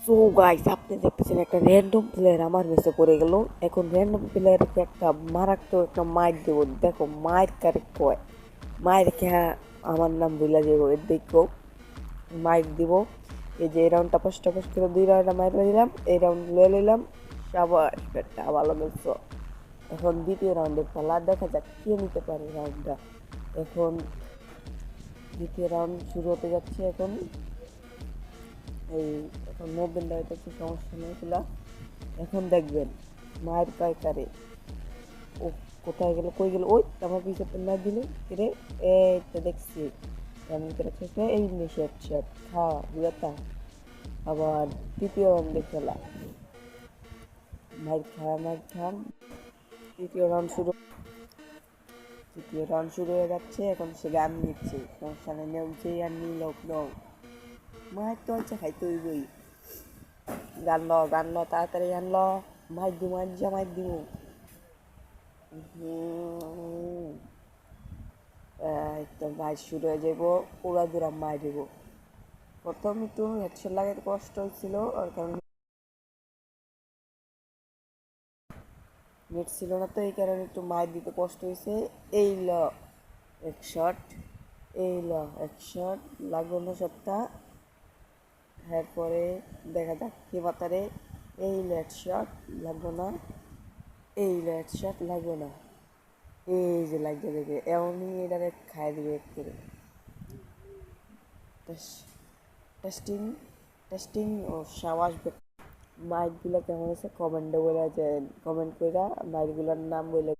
So guys, আপনি দেখতেছেন একটা র্যান্ডম প্লেয়ার আমার মেসে পড়ে গেল। এখন র্যান্ডম প্লেয়ারকে একটা মারাত্মক একটা মাইর দেবো। দেখো মায়ের কারে কয়, মায়ের খেয়া আমার নাম ভুলা যাবো। এর দেখো মাইর দিব। এই যে এই রাউন্ডটা পাঁচটা পাঁচ করে 2 রাউন্ড মাইর দিলাম, এই রাউন্ড লয়ে নিলাম। সাবাস পেটটা ভালো মিলছো। এখন দ্বিতীয় রাউন্ডের পালা, দেখা যাক কে নিতে পারে রাউন্ডটা। এখন দ্বিতীয় রাউন্ড শুরু হতে যাচ্ছে। এখন এই এখন মুভমেন্টটা হয়তো একটু সমস্যা নেই খোলা। এখন দেখবেন মায়ের কয় কারে। ও কোথায় গেল, কই গেল? ওই আমার পিছনে না দিলে রে। এই তো দেখছি এমন করে খেতে এই নিশে শট খাওয়া বুঝাতা। আবার তৃতীয় রাউন্ডে খেলা, মাইর খাম। তৃতীয় রাউন্ড শুরু, হয়ে যাচ্ছে। এখন সে গান নিচ্ছে, সমস্যা নেই, নেও যেই আর নিল নাও। মায়ের তো হচ্ছে খাইতে হইবই। গান ল তাড়াতাড়ি গান ল। মাইর দিমু। একদম ভাই শুরু হয়ে যাব। উড়াদুরা মার দেব। প্রথম একটু হেডশট লাগাতে কষ্ট হয়েছিল, আর কারণ নেট ছিল না, তো এই কারণে একটু মার দিতে কষ্ট হয়েছে। এই ল এক শট, এই ল এক শট, লাগলো না শটটা। এরপরে দেখা যাক কে মাতারে। এই ল এক শট, লাগলো না। এই ল এক শট, লাগলো না। এই যে লাগবে দেখে এমনই এটারে খাই দিবে এক করে। টেস্টিং, ও সাবাস। মাইকগুলো কেমন হয়েছে কমেন্টে বলে, যে কমেন্ট করে মাইকগুলোর নাম বলে